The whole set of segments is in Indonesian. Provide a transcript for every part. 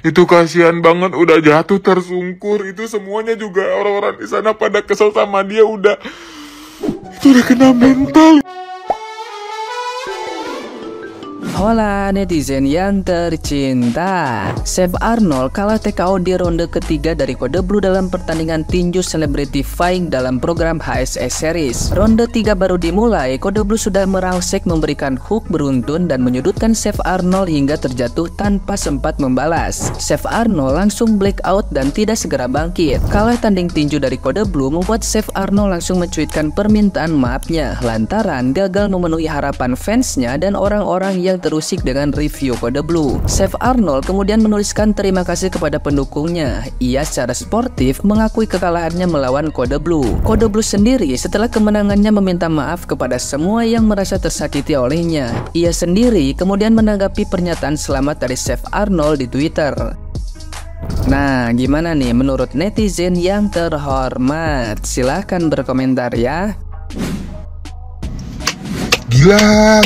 Itu kasihan banget, udah jatuh tersungkur. Itu semuanya juga orang-orang di sana pada kesel sama dia, itu udah kena mental. Hola netizen yang tercinta, Chef Arnold kalah TKO di ronde ketiga dari Kode Blue dalam pertandingan tinju Celebrity Fight dalam program HSS Series. Ronde 3 baru dimulai, Kode Blue sudah merangsek memberikan hook beruntun dan menyudutkan Chef Arnold hingga terjatuh tanpa sempat membalas. Chef Arnold langsung blackout dan tidak segera bangkit. Kalah tanding tinju dari Kode Blue membuat Chef Arnold langsung mencuitkan permintaan maafnya lantaran gagal memenuhi harapan fansnya dan orang-orang yang terusik dengan review Kode Blue. Chef Arnold kemudian menuliskan terima kasih kepada pendukungnya. Ia secara sportif mengakui kekalahannya melawan Kode Blue. Kode Blue sendiri setelah kemenangannya meminta maaf kepada semua yang merasa tersakiti olehnya. Ia sendiri kemudian menanggapi pernyataan selamat dari Chef Arnold di Twitter. Nah, gimana nih menurut netizen yang terhormat? Silahkan berkomentar ya. Gila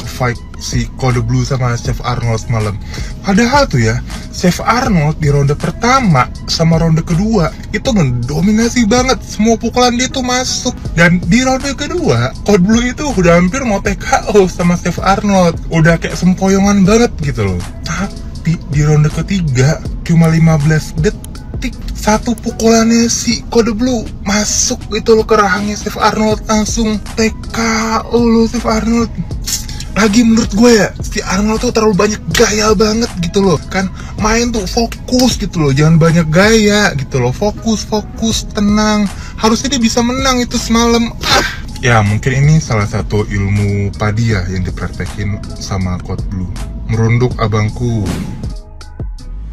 fight si Kode Blue sama Chef Arnold semalam. Padahal tuh ya, Chef Arnold di ronde pertama sama ronde kedua itu mendominasi banget, semua pukulan dia tuh masuk. Dan di ronde kedua, Kode Blue itu udah hampir mau TKO sama Chef Arnold, udah kayak sempoyongan banget gitu loh. Tapi di ronde ketiga cuma 15 detik, satu pukulannya si Kode Blue masuk gitu loh ke rahangnya Chef Arnold, langsung TKO loh Chef Arnold. Lagi menurut gue ya, si Arnold tuh terlalu banyak gaya banget gitu loh. Kan main tuh fokus gitu loh, jangan banyak gaya gitu loh. Fokus, tenang. Harusnya dia bisa menang itu semalam. Ya mungkin ini salah satu ilmu Padia yang dipraktekin sama Kode Blue. Merunduk abangku.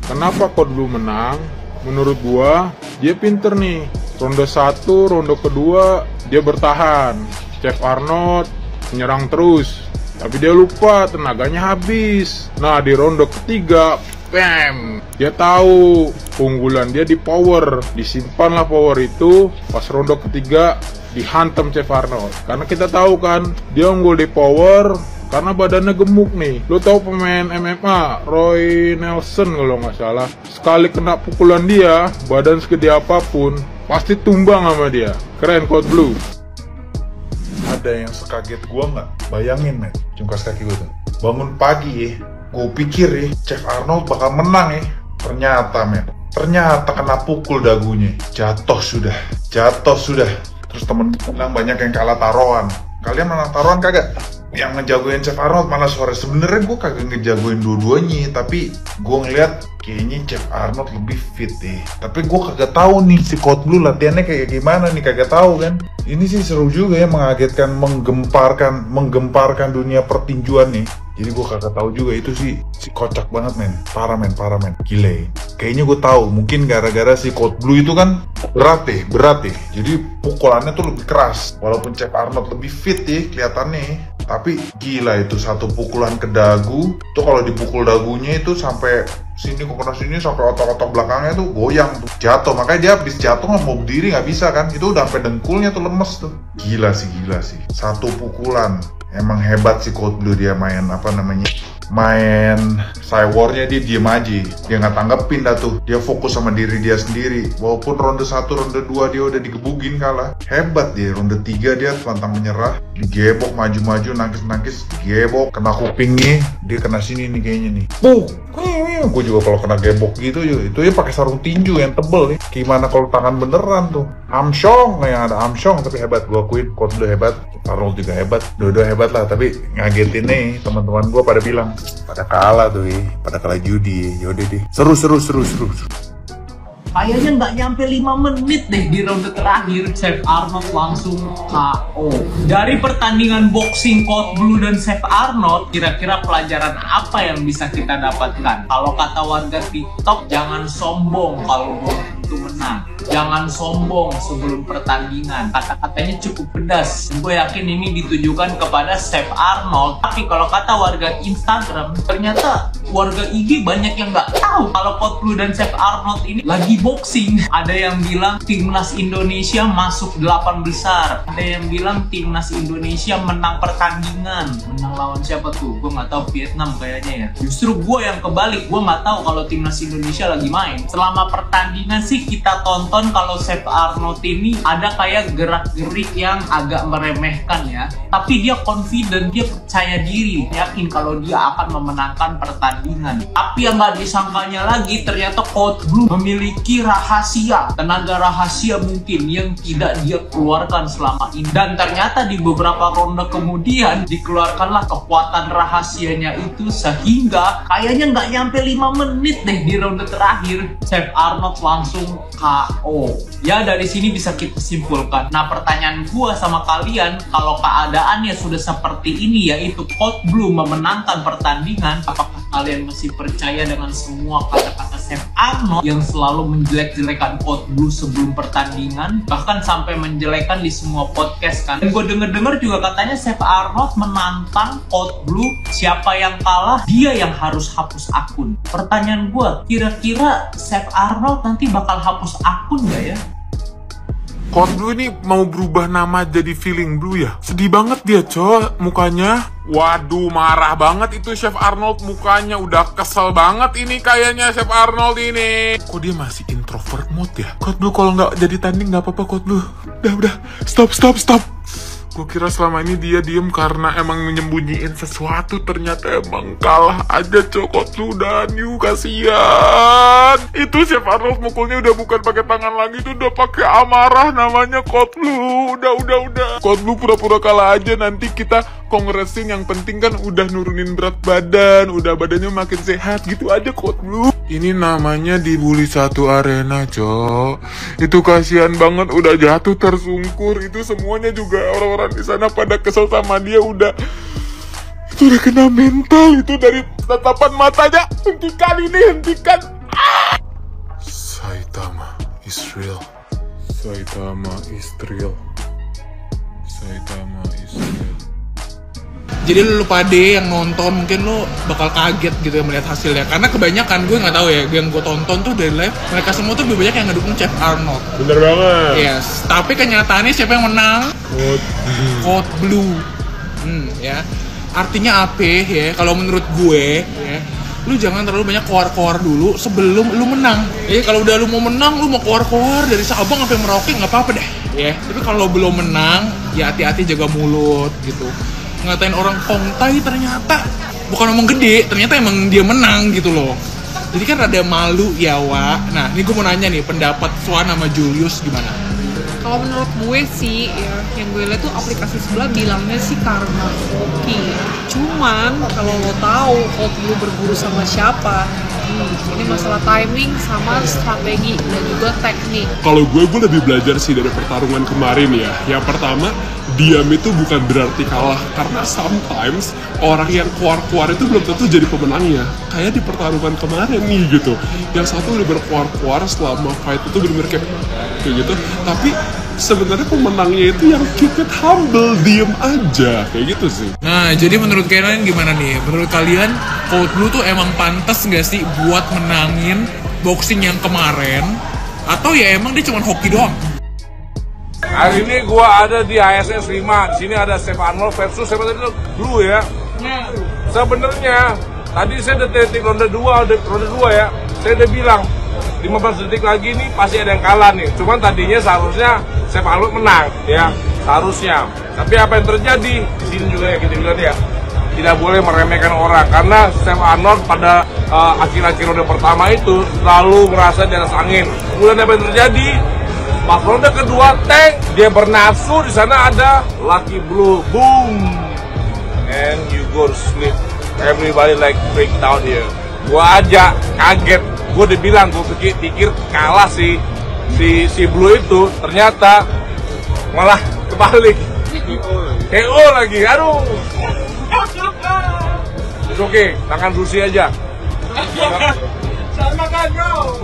Kenapa Kode Blue menang? Menurut gua, dia pinter nih. Ronde 1, ronde kedua, dia bertahan. Chef Arnold menyerang terus, tapi dia lupa tenaganya habis. Nah di ronde ketiga, bam, dia tahu keunggulan dia di power. Disimpanlah power itu, pas ronde ketiga dihantam Chef Arnold. Karena kita tahu kan, dia unggul di power karena badannya gemuk nih. Lo tau pemain MMA Roy Nelson kalau nggak salah, sekali kena pukulan dia, badan segede apapun pasti tumbang sama dia. Keren Kode Blue. Ada yang sekaget gua nggak? Bayangin men, jungkas kaki gua tuh. Bangun pagi ya, gua pikir ya Chef Arnold bakal menang ya. Ternyata kena pukul dagunya. Jatuh sudah. Terus temen bilang banyak yang kalah taruhan. Kalian menang taruhan kagak? Yang ngejagoin Chef Arnold malah sore. Sebenarnya gue kagak ngejagoin dua-duanya, tapi gue ngeliat kayaknya Chef Arnold lebih fit deh. Tapi gue kagak tahu nih si Kode Blue latihannya kayak gimana nih, kagak tahu kan. Ini sih seru juga ya, mengagetkan, menggemparkan dunia pertinjuan nih. Jadi gue kagak tahu juga itu si kocak banget men, parah men, gile. Kayaknya gue tahu, mungkin gara-gara si Kode Blue itu kan berat deh. Jadi pukulannya tuh lebih keras. Walaupun Chef Arnold lebih fit ya kelihatannya. Tapi gila itu satu pukulan ke dagu, tuh kalau dipukul dagunya itu sampai sini kok kena sini, sampai otot-otot belakangnya tuh goyang tuh, jatuh. Makanya dia habis jatuh nggak mau berdiri, nggak bisa kan, itu udah sampai dengkulnya tuh lemes tuh. Gila sih satu pukulan. Emang hebat sih Kode Blue, dia main Cywarnya dia diem aja, dia nggak tanggepin dah tuh, dia fokus sama diri dia sendiri. Walaupun ronde 1, ronde 2 dia udah digebugin kalah, hebat dia. Ronde 3 dia pantang menyerah, digebok maju-maju, nangkis, digebok, kena kupingnya, dia kena sini nih kayaknya nih. Gue juga kalau kena gebok gitu itu ya pakai sarung tinju yang tebel nih. Gimana kalau tangan beneran tuh? Amsyong, yang ada Amsyong, tapi hebat, gue akuin Kode Blue hebat, Arnold juga hebat, dua-dua hebat lah. Tapi ngagetin nih teman-teman gue pada bilang pada kalah tuh pada kalah judi. Yaudah deh, seru. Kayaknya nggak nyampe 5 menit deh di ronde terakhir Chef Arnold langsung KO. Dari pertandingan boxing Kode Blue dan Chef Arnold, kira-kira pelajaran apa yang bisa kita dapatkan? Kalau kata warga TikTok, jangan sombong kalau itu menang. Jangan sombong sebelum pertandingan. Kata-katanya cukup pedas. Gue yakin ini ditujukan kepada Chef Arnold. Tapi kalau kata warga Instagram, ternyata warga IG banyak yang nggak tahu kalau Kode Blue Blue dan Chef Arnold ini lagi boxing. Ada yang bilang timnas Indonesia masuk 8 besar. Ada yang bilang timnas Indonesia menang pertandingan. Menang lawan siapa tuh? Gue nggak tahu, Vietnam kayaknya ya. Justru gue yang kebalik, gue nggak tahu kalau timnas Indonesia lagi main. Selama pertandingan sih kita tonton kalau Chef Arnold ini ada kayak gerak-gerik yang agak meremehkan ya. Tapi dia confident, dia percaya diri, yakin kalau dia akan memenangkan pertandingan. Tapi yang nggak disangkanya lagi, ternyata Coach Blue memiliki rahasia, tenaga rahasia mungkin yang tidak dia keluarkan selama ini. Dan ternyata di beberapa ronde kemudian dikeluarkanlah kekuatan rahasianya itu, sehingga kayaknya nggak nyampe 5 menit deh di ronde terakhir Chef Arnold langsung KO. Ya dari sini bisa kita simpulkan. Nah pertanyaan gua sama kalian, kalau keadaannya sudah seperti ini, yaitu Coach Blue memenangkan pertandingan, apakah kalian masih percaya dengan semua kata-kata Chef Arnold yang selalu menjelek-jelekan Coach Blue sebelum pertandingan, bahkan sampai menjelekan di semua podcast kan? Dan gue denger-denger juga katanya Chef Arnold menantang Coach Blue, siapa yang kalah dia yang harus hapus akun. Pertanyaan gue, kira-kira Chef Arnold nanti bakal hapus akun gak ya? Coach Blue ini mau berubah nama jadi Feeling Blue ya? Sedih banget dia, cowok, mukanya. Waduh, marah banget itu Chef Arnold mukanya. Udah kesel banget ini kayaknya Chef Arnold ini. Kok dia masih introvert mode ya? Coach Blue kalau nggak jadi tanding nggak apa-apa, Coach Blue. Udah, stop. Gue kira selama ini dia diem karena emang menyembunyiin sesuatu, ternyata emang kalah aja, Coach Blue. Dan kasihan. Itu Chef Arnold mukulnya udah bukan pakai tangan lagi, itu udah pakai amarah namanya, Coach Blue. Udah. Coach Blue pura-pura kalah aja, nanti kita kongresin. Yang penting kan udah nurunin berat badan, udah badannya makin sehat gitu aja, Coach Blue. Ini namanya dibully satu arena, Cok. Itu kasihan banget, udah jatuh tersungkur. Itu semuanya juga orang-orang di sana pada kesel sama dia. Udah kena mental itu dari tatapan matanya. Hentikan. Saitama is real. Jadi lu pade yang nonton mungkin lu bakal kaget gitu ya melihat hasilnya, karena kebanyakan gue nggak tahu ya, yang gue tonton tuh dari live mereka semua tuh lebih banyak yang ngedukung Chef Arnold. Bener banget. Yes, tapi kenyataannya siapa yang menang? Coach Blue. Ya. Artinya apa ya? Kalau menurut gue ya, lu jangan terlalu banyak keluar dulu sebelum lu menang. Kalau udah lu mau menang, lu mau keluar dari Sabang sampai Merauke nggak apa-apa deh. Ya. Tapi kalau belum menang, ya hati-hati, jaga mulut gitu. Ngatain orang kongtai ternyata bukan ngomong gede, ternyata emang dia menang gitu loh. Jadi kan rada malu ya, Wak. Nah, ini gue mau nanya nih, pendapat Swan sama Julius gimana? Kalau menurut gue sih ya, yang gue lihat tuh aplikasi sebelah bilangnya sih karena hoki. Cuman kalau lo tahu Coach Blue berburu sama siapa, ini masalah timing sama strategi dan juga teknik. Kalau gue lebih belajar sih dari pertarungan kemarin ya. Yang pertama, diam itu bukan berarti kalah, karena sometimes orang yang keluar itu belum tentu jadi pemenangnya. Kayak di pertarungan kemarin nih gitu, yang satu udah berkuar selama fight itu bener-bener kayak gitu, tapi sebenarnya pemenangnya itu yang keep it humble, diem aja, kayak gitu sih. Nah, jadi menurut kalian gimana nih? Menurut kalian Coach Blue tuh emang pantas nggak sih buat menangin boxing yang kemarin, atau ya emang dia cuma hoki doang? Hari ini gua ada di HSS 5. Di sini ada Chef Arnold versus siapa tadi Blue ya. Sebenarnya tadi saya udah detik ronde 2 ya. Saya udah bilang 15 detik lagi nih pasti ada yang kalah nih. Cuman tadinya seharusnya Chef Arnold menang ya, seharusnya. Tapi apa yang terjadi di sini juga ya, kita bilang ya, tidak boleh meremehkan orang, karena Chef Arnold pada akhir-akhir ronde pertama itu selalu merasa di atas angin. Kemudian apa yang terjadi? Pas ronde kedua, dia bernafsu, di sana ada Lucky Blue, boom, and you go to sleep. Everybody like break down here. Gua aja kaget, gua udah bilang, gua pikir kalah si Blue itu, ternyata malah kebalik, KO lagi, aduh. Oke, tangan Rusi aja. Sama kan bro.